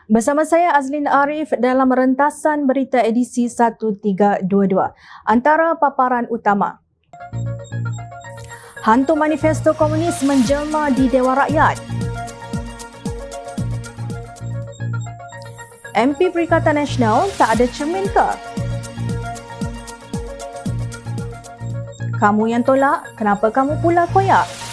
Bersama saya Azlin Arif dalam rentasan berita edisi 1322. Antara paparan utama. Hantu manifesto komunis menjelma di Dewan Rakyat. MP Perikatan Nasional tak ada cermin ke? Kamu yang tolak, kenapa kamu pula koyak?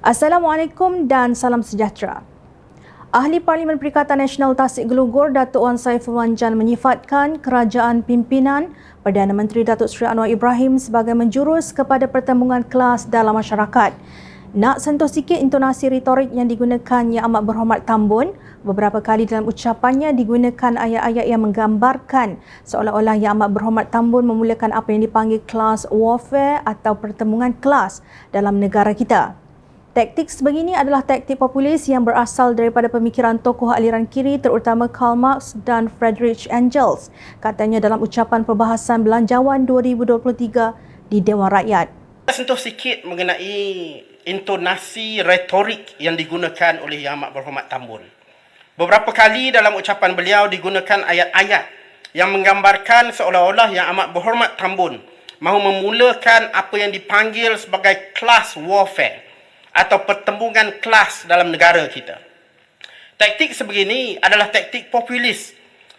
Assalamualaikum dan salam sejahtera. Ahli Parlimen Perikatan Nasional Tasik Gelugor Datuk Wan Saiful Wan Jan menyifatkan kerajaan pimpinan Perdana Menteri Datuk Seri Anwar Ibrahim sebagai menjurus kepada pertembungan kelas dalam masyarakat. Nak sentuh sikit intonasi retorik yang digunakan Yang Amat Berhormat Tambun, beberapa kali dalam ucapannya digunakan ayat-ayat yang menggambarkan seolah-olah Yang Amat Berhormat Tambun memulakan apa yang dipanggil class warfare atau pertembungan kelas dalam negara kita. Taktik sebegini adalah taktik populis yang berasal daripada pemikiran tokoh aliran kiri terutama Karl Marx dan Friedrich Engels, katanya dalam ucapan perbahasan Belanjawan 2023 di Dewan Rakyat. Sentuh sikit mengenai intonasi retorik yang digunakan oleh Yang Amat Berhormat Tambun. Beberapa kali dalam ucapan beliau digunakan ayat-ayat yang menggambarkan seolah-olah Yang Amat Berhormat Tambun mahu memulakan apa yang dipanggil sebagai class warfare atau pertembungan kelas dalam negara kita. Taktik sebegini adalah taktik populis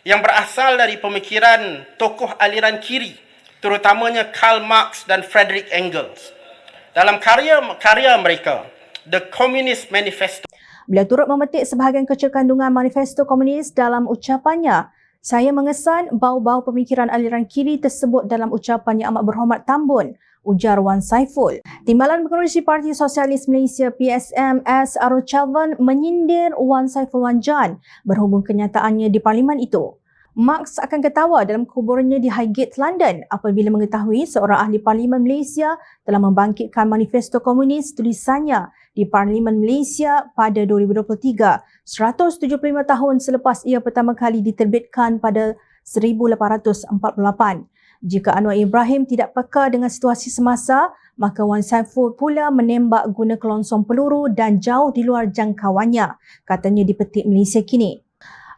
yang berasal dari pemikiran tokoh aliran kiri, terutamanya Karl Marx dan Friedrich Engels. Dalam karya mereka, The Communist Manifesto. Beliau turut memetik sebahagian kecil kandungan manifesto komunis dalam ucapannya. Saya mengesan bau-bau pemikiran aliran kiri tersebut dalam ucapan Yang Amat Berhormat Tambun, ujar Wan Saiful. Timbalan Pengerusi Parti Sosialis Malaysia PSM S. Arul Chalvan menyindir Wan Saiful Wan Jan berhubung kenyataannya di parlimen itu. Marx akan ketawa dalam kuburannya di Highgate, London apabila mengetahui seorang ahli parlimen Malaysia telah membangkitkan manifesto komunis tulisannya di Parlimen Malaysia pada 2023, 175 tahun selepas ia pertama kali diterbitkan pada 1848. Jika Anwar Ibrahim tidak peka dengan situasi semasa, maka Wan Saiful pula menembak guna kelongsong peluru dan jauh di luar jangkauannya, katanya di Petik Malaysia Kini.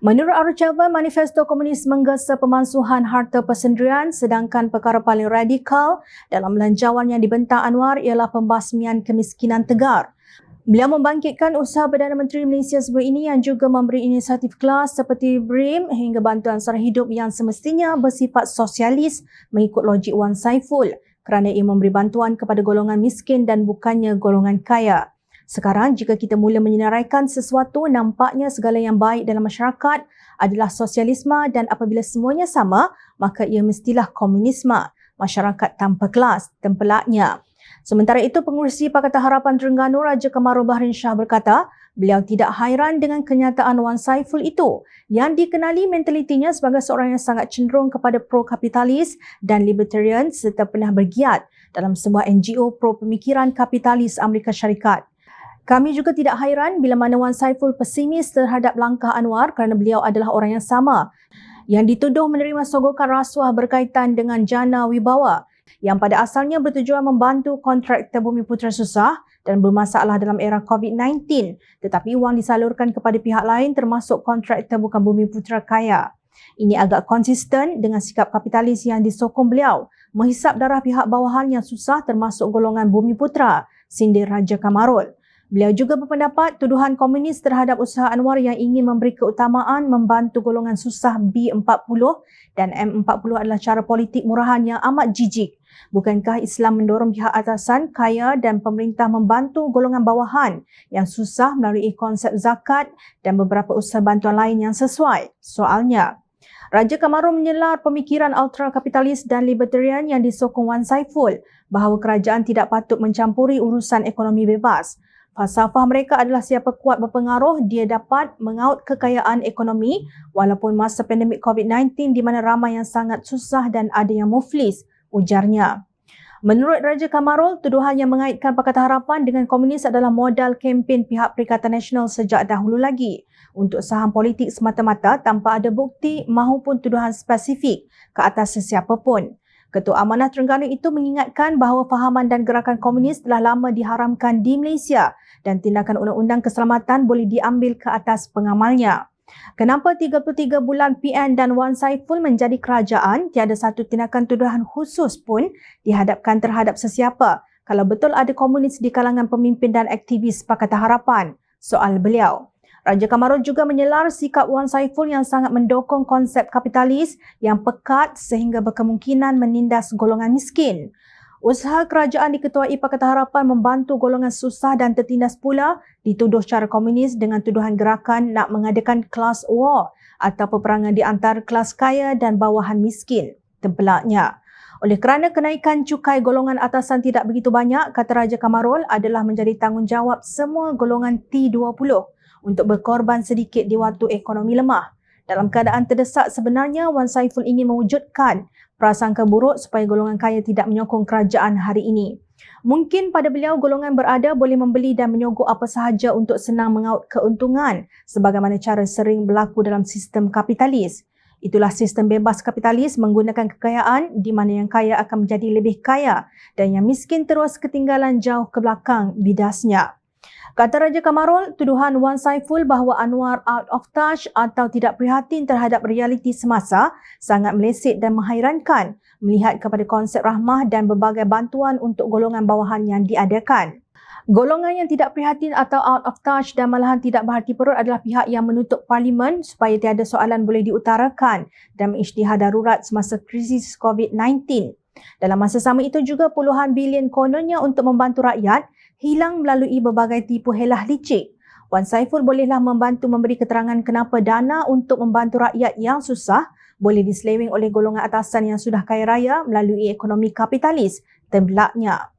Menurut Arul Chalvan, manifesto komunis menggesa pemansuhan harta persendirian sedangkan perkara paling radikal dalam belanjawan yang dibentang Anwar ialah pembasmian kemiskinan tegar. Beliau membangkitkan usaha Perdana Menteri Malaysia sebelum ini yang juga memberi inisiatif kelas seperti BRIM hingga bantuan sara hidup yang semestinya bersifat sosialis mengikut logik Wan Saiful kerana ia memberi bantuan kepada golongan miskin dan bukannya golongan kaya. Sekarang jika kita mula menyenaraikan sesuatu, nampaknya segala yang baik dalam masyarakat adalah sosialisme dan apabila semuanya sama, maka ia mestilah komunisme, masyarakat tanpa kelas, tempelaknya. Sementara itu, Pengerusi Pakatan Harapan Terengganu Raja Kamarul Bahrin Shah berkata, beliau tidak hairan dengan kenyataan Wan Saiful itu yang dikenali mentalitinya sebagai seorang yang sangat cenderung kepada pro-kapitalis dan libertarian serta pernah bergiat dalam sebuah NGO pro-pemikiran kapitalis Amerika Syarikat. Kami juga tidak hairan bila mana Wan Saiful pesimis terhadap langkah Anwar kerana beliau adalah orang yang sama yang dituduh menerima sogokan rasuah berkaitan dengan jana wibawa yang pada asalnya bertujuan membantu kontraktor Bumi Putra susah dan bermasalah dalam era COVID-19 tetapi wang disalurkan kepada pihak lain termasuk kontraktor bukan Bumi Putra kaya. Ini agak konsisten dengan sikap kapitalis yang disokong beliau menghisap darah pihak bawahan yang susah termasuk golongan Bumi Putra, sindir Raja Kamarul. Beliau juga berpendapat tuduhan komunis terhadap usaha Anwar yang ingin memberi keutamaan membantu golongan susah B40 dan M40 adalah cara politik murahan yang amat jijik. Bukankah Islam mendorong pihak atasan, kaya dan pemerintah membantu golongan bawahan yang susah melalui konsep zakat dan beberapa usaha bantuan lain yang sesuai? Soalnya, Raja Kamarul menyelar pemikiran ultra-kapitalis dan libertarian yang disokong Wan Saiful bahawa kerajaan tidak patut mencampuri urusan ekonomi bebas. Falsafah mereka adalah siapa kuat berpengaruh, dia dapat mengaut kekayaan ekonomi walaupun masa pandemik COVID-19 di mana ramai yang sangat susah dan ada yang muflis, ujarnya. Menurut Raja Kamarul, tuduhan yang mengaitkan Pakatan Harapan dengan komunis adalah modal kempen pihak Perikatan Nasional sejak dahulu lagi untuk saham politik semata-mata tanpa ada bukti mahupun tuduhan spesifik ke atas sesiapa pun. Ketua Amanah Terengganu itu mengingatkan bahawa fahaman dan gerakan komunis telah lama diharamkan di Malaysia dan tindakan undang-undang keselamatan boleh diambil ke atas pengamalnya. Kenapa 33 bulan PN dan Wan Saiful menjadi kerajaan, tiada satu tindakan tuduhan khusus pun dihadapkan terhadap sesiapa kalau betul ada komunis di kalangan pemimpin dan aktivis Pakatan Harapan? Soal beliau. Raja Kamarul juga menyelar sikap Wan Saiful yang sangat mendukung konsep kapitalis yang pekat sehingga berkemungkinan menindas golongan miskin. Usaha kerajaan diketuai Pakatan Harapan membantu golongan susah dan tertindas pula dituduh secara komunis dengan tuduhan gerakan nak mengadakan class war atau peperangan di antara kelas kaya dan bawahan miskin. Tempelaknya. Oleh kerana kenaikan cukai golongan atasan tidak begitu banyak, kata Raja Kamarul adalah menjadi tanggungjawab semua golongan T20 untuk berkorban sedikit di waktu ekonomi lemah. Dalam keadaan terdesak sebenarnya, Wan Saiful ingin mewujudkan prasangka buruk supaya golongan kaya tidak menyokong kerajaan hari ini. Mungkin pada beliau golongan berada boleh membeli dan menyogok apa sahaja untuk senang mengaut keuntungan sebagaimana cara sering berlaku dalam sistem kapitalis. Itulah sistem bebas kapitalis menggunakan kekayaan di mana yang kaya akan menjadi lebih kaya dan yang miskin terus ketinggalan jauh ke belakang bidasnya. Kata Raja Kamarul, tuduhan Wan Saiful bahawa Anwar out of touch atau tidak prihatin terhadap realiti semasa sangat meleset dan menghairankan melihat kepada konsep rahmah dan berbagai bantuan untuk golongan bawahan yang diadakan. Golongan yang tidak prihatin atau out of touch dan malahan tidak berhati perut adalah pihak yang menutup parlimen supaya tiada soalan boleh diutarakan dan mengisytihar darurat semasa krisis COVID-19. Dalam masa sama itu juga puluhan bilion kononnya untuk membantu rakyat hilang melalui berbagai tipu helah licik. Wan Saiful bolehlah membantu memberi keterangan kenapa dana untuk membantu rakyat yang susah boleh diseleweng oleh golongan atasan yang sudah kaya raya melalui ekonomi kapitalis, tembelaknya.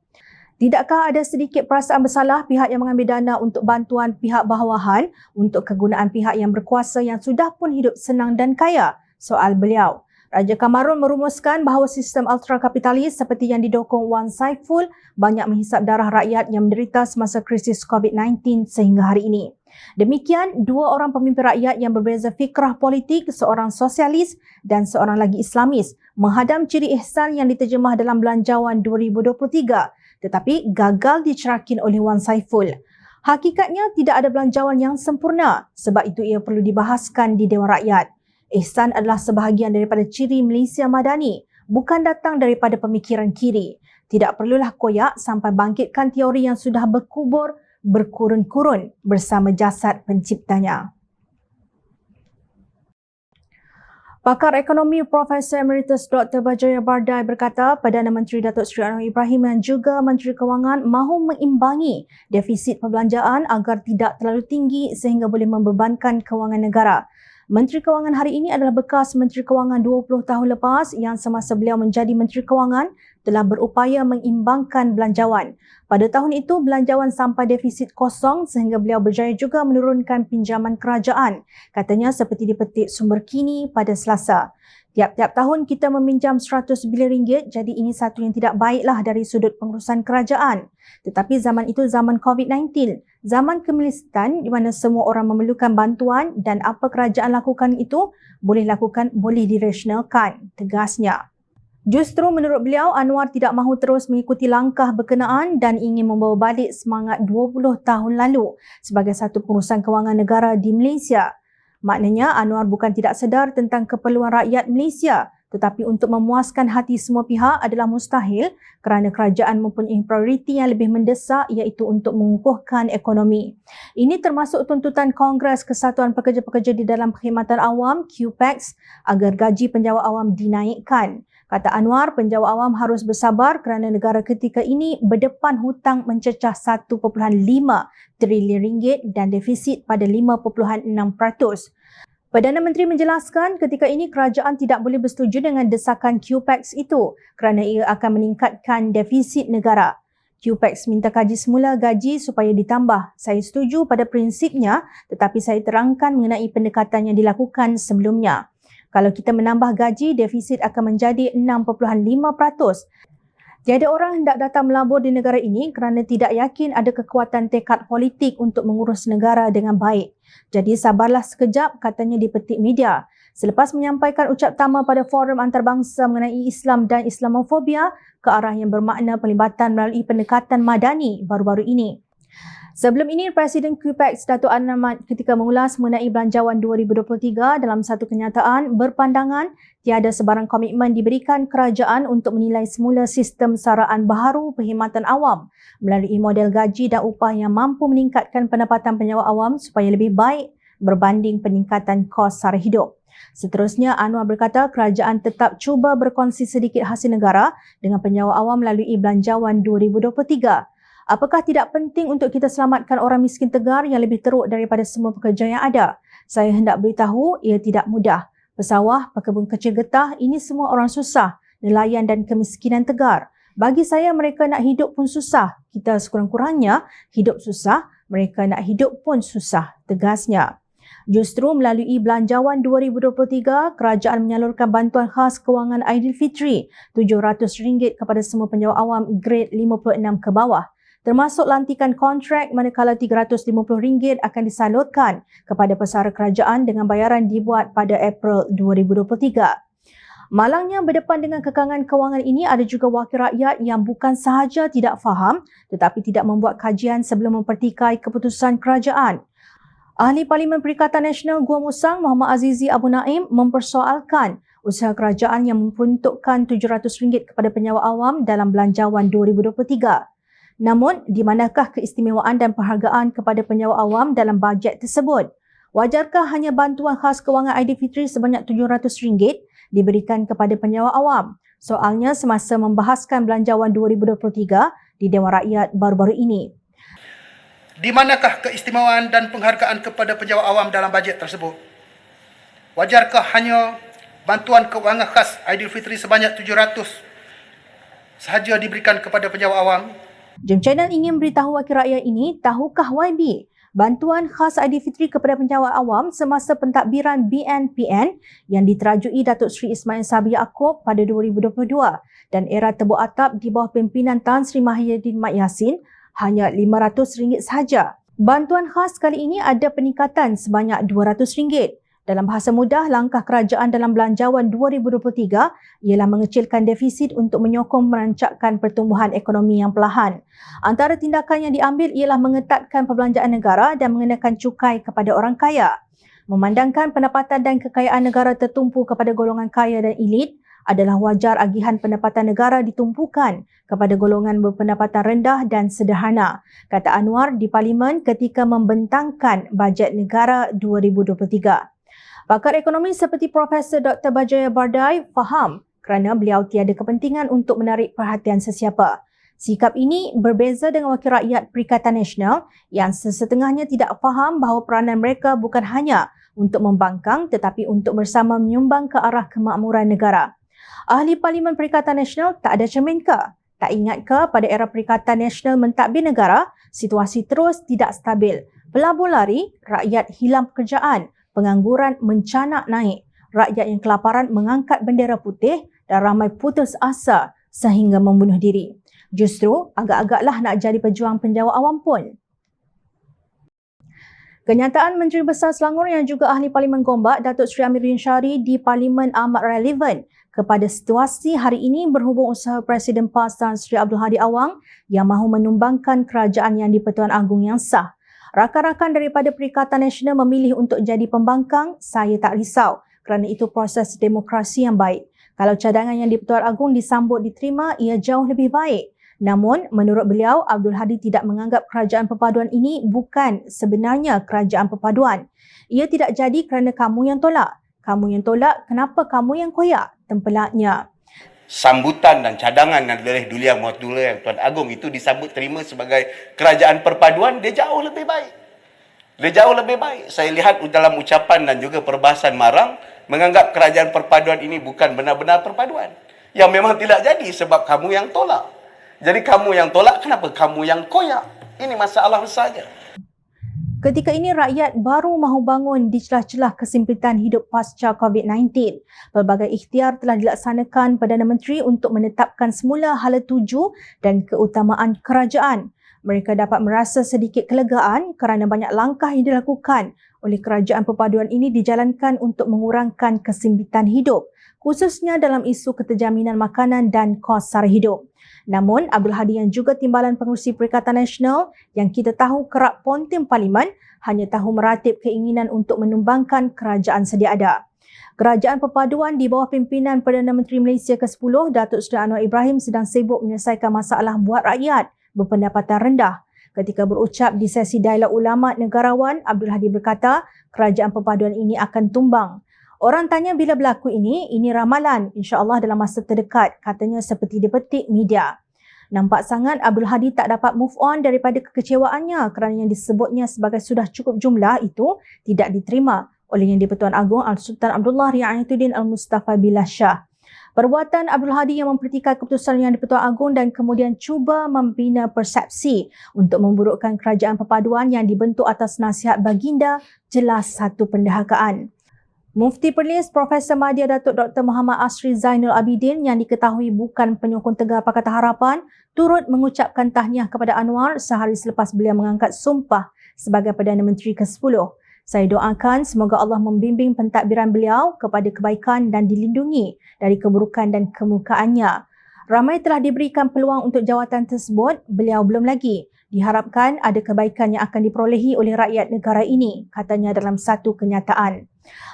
Tidakkah ada sedikit perasaan bersalah pihak yang mengambil dana untuk bantuan pihak bawahan untuk kegunaan pihak yang berkuasa yang sudah pun hidup senang dan kaya? Soal beliau. Raja Kamarul merumuskan bahawa sistem ultra kapitalis seperti yang didukung Wan Saiful banyak menghisap darah rakyat yang menderita semasa krisis COVID-19 sehingga hari ini. Demikian, dua orang pemimpin rakyat yang berbeza fikrah politik, seorang sosialis dan seorang lagi Islamis, menghadam ciri ihsan yang diterjemah dalam Belanjawan 2023 tetapi gagal dicerakin oleh Wan Saiful. Hakikatnya tidak ada belanjawan yang sempurna, sebab itu ia perlu dibahaskan di Dewan Rakyat. Ihsan adalah sebahagian daripada ciri Malaysia Madani, bukan datang daripada pemikiran kiri. Tidak perlulah koyak sampai bangkitkan teori yang sudah berkubur berkurun-kurun bersama jasad penciptanya. Pakar ekonomi Profesor Emeritus Dr. Bajaya Bardai berkata Perdana Menteri Datuk Seri Anwar Ibrahim dan juga Menteri Kewangan mahu mengimbangi defisit perbelanjaan agar tidak terlalu tinggi sehingga boleh membebankan kewangan negara. Menteri Kewangan hari ini adalah bekas Menteri Kewangan 20 tahun lepas yang semasa beliau menjadi Menteri Kewangan telah berupaya mengimbangkan belanjawan. Pada tahun itu, belanjawan sampai defisit kosong sehingga beliau berjaya juga menurunkan pinjaman kerajaan. Katanya seperti dipetik Sumber Kini pada Selasa. Tiap-tiap tahun kita meminjam 100 bilion ringgit, jadi ini satu yang tidak baiklah dari sudut pengurusan kerajaan. Tetapi zaman itu zaman COVID-19, zaman kemilistan di mana semua orang memerlukan bantuan dan apa kerajaan lakukan itu boleh dirasionalkan, tegasnya. Justru menurut beliau, Anwar tidak mahu terus mengikuti langkah berkenaan dan ingin membawa balik semangat 20 tahun lalu sebagai satu pengurusan kewangan negara di Malaysia. Maknanya Anwar bukan tidak sedar tentang keperluan rakyat Malaysia, tetapi untuk memuaskan hati semua pihak adalah mustahil kerana kerajaan mempunyai prioriti yang lebih mendesak iaitu untuk mengukuhkan ekonomi. Ini termasuk tuntutan Kongres Kesatuan Pekerja-Pekerja di dalam Perkhidmatan Awam QPEX agar gaji penjawat awam dinaikkan. Kata Anwar, penjawat awam harus bersabar kerana negara ketika ini berdepan hutang mencecah 1.5 trilion ringgit dan defisit pada 5.6%. Perdana Menteri menjelaskan ketika ini kerajaan tidak boleh bersetuju dengan desakan QPEX itu kerana ia akan meningkatkan defisit negara. QPEX minta kaji semula gaji supaya ditambah. Saya setuju pada prinsipnya, tetapi saya terangkan mengenai pendekatan yang dilakukan sebelumnya. Kalau kita menambah gaji, defisit akan menjadi 6.5%. Tiada orang hendak datang melabur di negara ini kerana tidak yakin ada kekuatan tekad politik untuk mengurus negara dengan baik. Jadi sabarlah sekejap, katanya di petik media. Selepas menyampaikan ucap tama pada forum antarabangsa mengenai Islam dan Islamofobia ke arah yang bermakna pelibatan melalui pendekatan madani baru-baru ini. Sebelum ini, Presiden QPEX Datuk Ann Ahmad ketika mengulas mengenai Belanjawan 2023 dalam satu kenyataan berpandangan tiada sebarang komitmen diberikan kerajaan untuk menilai semula sistem saraan baharu perkhidmatan awam melalui model gaji dan upah yang mampu meningkatkan pendapatan penyewa awam supaya lebih baik berbanding peningkatan kos sara hidup. Seterusnya, Anwar berkata kerajaan tetap cuba berkongsi sedikit hasil negara dengan penyewa awam melalui Belanjawan 2023. Apakah tidak penting untuk kita selamatkan orang miskin tegar yang lebih teruk daripada semua pekerja yang ada? Saya hendak beritahu, ia tidak mudah. Pesawah, pekebun kecil getah, ini semua orang susah, nelayan dan kemiskinan tegar. Bagi saya, mereka nak hidup pun susah. Kita sekurang-kurangnya hidup susah, mereka nak hidup pun susah, tegasnya. Justru melalui Belanjawan 2023, kerajaan menyalurkan bantuan khas kewangan Aidilfitri RM700 kepada semua penyewa awam grade 56 ke bawah. Termasuk lantikan kontrak manakala RM350 akan disalurkan kepada pesara kerajaan dengan bayaran dibuat pada April 2023. Malangnya berdepan dengan kekangan kewangan ini ada juga wakil rakyat yang bukan sahaja tidak faham tetapi tidak membuat kajian sebelum mempertikai keputusan kerajaan. Ahli Parlimen Perikatan Nasional Gua Musang Muhammad Azizi Abu Naim mempersoalkan usaha kerajaan yang memperuntukkan RM700 kepada penyewa awam dalam Belanjawan 2023. Namun, di manakah keistimewaan dan penghargaan kepada penyewa awam dalam bajet tersebut? Wajarkah hanya bantuan khas kewangan Aidilfitri sebanyak RM700 diberikan kepada penyewa awam? Soalnya semasa membahaskan Belanjawan 2023 di Dewan Rakyat baru-baru ini. Di manakah keistimewaan dan penghargaan kepada penyewa awam dalam bajet tersebut? Wajarkah hanya bantuan kewangan khas Aidilfitri sebanyak RM700 sahaja diberikan kepada penyewa awam? Jom Channel ingin beritahu wakil rakyat ini, tahukah YB bantuan khas Aidilfitri kepada penyewa awam semasa pentadbiran BNPN yang diterajui Datuk Seri Ismail Sabri Yaakob pada 2022 dan era tebuk atap di bawah pimpinan Tan Sri Mahyudin Mat Yassin hanya RM500 sahaja. Bantuan khas kali ini ada peningkatan sebanyak RM200. Dalam bahasa mudah, langkah kerajaan dalam Belanjawan 2023 ialah mengecilkan defisit untuk menyokong merancakkan pertumbuhan ekonomi yang perlahan. Antara tindakan yang diambil ialah mengetatkan perbelanjaan negara dan mengenakan cukai kepada orang kaya. Memandangkan pendapatan dan kekayaan negara tertumpu kepada golongan kaya dan elit, adalah wajar agihan pendapatan negara ditumpukan kepada golongan berpendapatan rendah dan sederhana, kata Anwar di Parlimen ketika membentangkan bajet negara 2023. Pakar ekonomi seperti Profesor Dr. Bajaya Bardai faham kerana beliau tiada kepentingan untuk menarik perhatian sesiapa. Sikap ini berbeza dengan wakil rakyat Perikatan Nasional yang sesetengahnya tidak faham bahawa peranan mereka bukan hanya untuk membangkang tetapi untuk bersama menyumbang ke arah kemakmuran negara. Ahli Parlimen Perikatan Nasional tak ada cerminkah? Tak ingatkah pada era Perikatan Nasional mentadbir negara, situasi terus tidak stabil. Pelabur lari, rakyat hilang pekerjaan, pengangguran mencanak naik, rakyat yang kelaparan mengangkat bendera putih dan ramai putus asa sehingga membunuh diri. Justru agak-agaklah nak jadi pejuang penjawat awam pun. Kenyataan Menteri Besar Selangor yang juga Ahli Parlimen Gombak, Datuk Seri Amiruddin Syari di Parlimen amat relevan kepada situasi hari ini berhubung usaha Presiden PAS Tan Sri Abdul Hadi Awang yang mahu menumbangkan kerajaan yang di-Pertuan Agong yang sah. Rakan-rakan daripada Perikatan Nasional memilih untuk jadi pembangkang, saya tak risau kerana itu proses demokrasi yang baik. Kalau cadangan yang di-Pertuan Agong disambut diterima, ia jauh lebih baik. Namun, menurut beliau, Abdul Hadi tidak menganggap kerajaan perpaduan ini bukan sebenarnya kerajaan perpaduan. Ia tidak jadi kerana kamu yang tolak. Kamu yang tolak, kenapa kamu yang koyak? Tempelaknya. Sambutan dan cadangan oleh Duli Yang Mahatula yang Tuan Agong itu disambut terima sebagai kerajaan perpaduan, dia jauh lebih baik. Dia jauh lebih baik. Saya lihat dalam ucapan dan juga perbahasan Marang, menganggap kerajaan perpaduan ini bukan benar-benar perpaduan. Yang memang tidak jadi sebab kamu yang tolak. Jadi kamu yang tolak, kenapa kamu yang koyak? Ini masalah besarnya. Ketika ini, rakyat baru mahu bangun di celah-celah kesempitan hidup pasca COVID-19. Pelbagai ikhtiar telah dilaksanakan Perdana Menteri untuk menetapkan semula hala tuju dan keutamaan kerajaan. Mereka dapat merasa sedikit kelegaan kerana banyak langkah yang dilakukan oleh kerajaan perpaduan ini dijalankan untuk mengurangkan kesempitan hidup, khususnya dalam isu keterjaminan makanan dan kos sara hidup. Namun, Abdul Hadi yang juga Timbalan Pengerusi Perikatan Nasional yang kita tahu kerap pontim Parlimen hanya tahu meratib keinginan untuk menumbangkan kerajaan sedia ada. Kerajaan Perpaduan di bawah pimpinan Perdana Menteri Malaysia ke-10 Datuk Seri Anwar Ibrahim sedang sibuk menyelesaikan masalah buat rakyat berpendapatan rendah. Ketika berucap di sesi dialog ulama negarawan, Abdul Hadi berkata kerajaan perpaduan ini akan tumbang. Orang tanya bila berlaku ini ramalan, insya-Allah dalam masa terdekat, katanya seperti dipetik media. Nampak sangat Abdul Hadi tak dapat move on daripada kekecewaannya kerana yang disebutnya sebagai sudah cukup jumlah itu tidak diterima oleh Yang di-Pertuan Agong Al-Sultan Abdullah Riayatuddin Al-Mustafa Billah Shah. Perbuatan Abdul Hadi yang mempertikaikan keputusan Yang di-Pertuan Agong dan kemudian cuba membina persepsi untuk memburukkan kerajaan perpaduan yang dibentuk atas nasihat baginda jelas satu pendahakaan. Mufti Perlis Profesor Madya Datuk Dr. Muhammad Asri Zainul Abidin yang diketahui bukan penyokong tegar Pakatan Harapan turut mengucapkan tahniah kepada Anwar sehari selepas beliau mengangkat sumpah sebagai Perdana Menteri ke-10. Saya doakan semoga Allah membimbing pentadbiran beliau kepada kebaikan dan dilindungi dari keburukan dan kemurkaannya. Ramai telah diberikan peluang untuk jawatan tersebut, beliau belum lagi. Diharapkan ada kebaikan yang akan diperolehi oleh rakyat negara ini, katanya dalam satu kenyataan.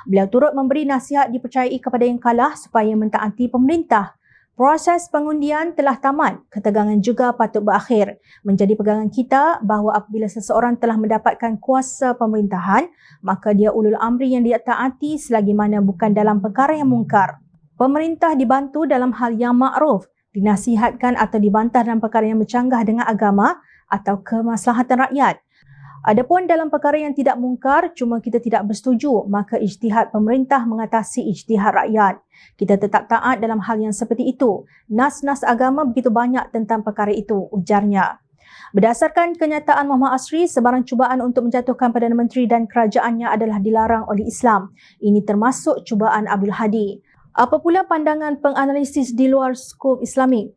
Beliau turut memberi nasihat dipercayai kepada yang kalah supaya mentaati pemerintah. Proses pengundian telah tamat, ketegangan juga patut berakhir. Menjadi pegangan kita bahawa apabila seseorang telah mendapatkan kuasa pemerintahan, maka dia ulul amri yang dia taati selagi mana bukan dalam perkara yang mungkar. Pemerintah dibantu dalam hal yang makruf, dinasihatkan atau dibantah dalam perkara yang bercanggah dengan agama atau kemaslahatan rakyat. Adapun dalam perkara yang tidak mungkar, cuma kita tidak bersetuju, maka ijtihad pemerintah mengatasi ijtihad rakyat. Kita tetap taat dalam hal yang seperti itu. Nas-nas agama begitu banyak tentang perkara itu, ujarnya. Berdasarkan kenyataan Muhammad Asri, sebarang cubaan untuk menjatuhkan Perdana Menteri dan kerajaannya adalah dilarang oleh Islam. Ini termasuk cubaan Abdul Hadi. Apa pula pandangan penganalisis di luar skop Islamik?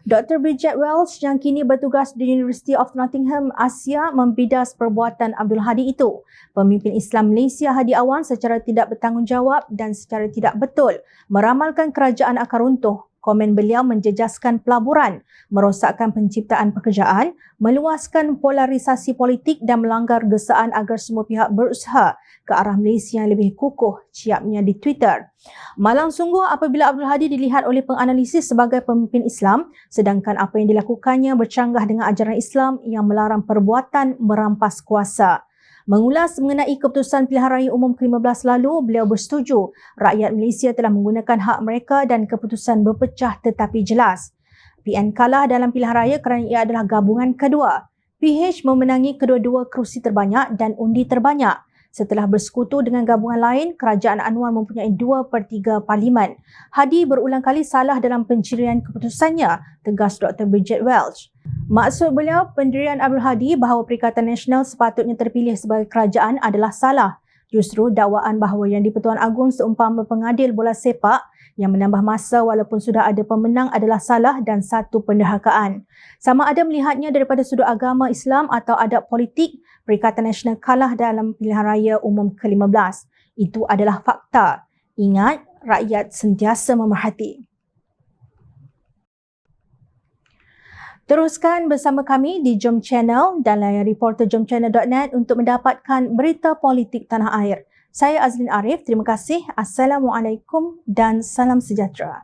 Dr. Bridget Wells yang kini bertugas di University of Nottingham, Asia membidas perbuatan Abdul Hadi itu. Pemimpin Islam Malaysia Hadi Awan secara tidak bertanggungjawab dan secara tidak betul meramalkan kerajaan akan runtuh. Komen beliau menjejaskan pelaburan, merosakkan penciptaan pekerjaan, meluaskan polarisasi politik dan melanggar gesaan agar semua pihak berusaha ke arah Malaysia yang lebih kukuh, ciapnya di Twitter. Malang sungguh apabila Abdul Hadi dilihat oleh penganalisis sebagai pemimpin Islam, sedangkan apa yang dilakukannya bercanggah dengan ajaran Islam yang melarang perbuatan merampas kuasa. Mengulas mengenai keputusan pilihan raya umum ke-15 lalu, beliau bersetuju rakyat Malaysia telah menggunakan hak mereka dan keputusan berpecah tetapi jelas. PN kalah dalam pilihan raya kerana ia adalah gabungan kedua. PH memenangi kedua-dua kerusi terbanyak dan undi terbanyak. Setelah bersekutu dengan gabungan lain, kerajaan Anwar mempunyai 2/3 parlimen. Hadi berulang kali salah dalam pencirian keputusannya, tegas Dr. Bridget Welch. Maksud beliau, pendirian Abdul Hadi bahawa Perikatan Nasional sepatutnya terpilih sebagai kerajaan adalah salah. Justru dakwaan bahawa Yang di-Pertuan Agong seumpama pengadil bola sepak yang menambah masa walaupun sudah ada pemenang adalah salah dan satu penderhakaan. Sama ada melihatnya daripada sudut agama Islam atau adab politik, Perikatan Nasional kalah dalam pilihan raya umum ke-15. Itu adalah fakta. Ingat, rakyat sentiasa memerhati. Teruskan bersama kami di Jom Channel dan layari portal jomchannel.net untuk mendapatkan berita politik tanah air. Saya Azlin Arif, terima kasih. Assalamualaikum dan salam sejahtera.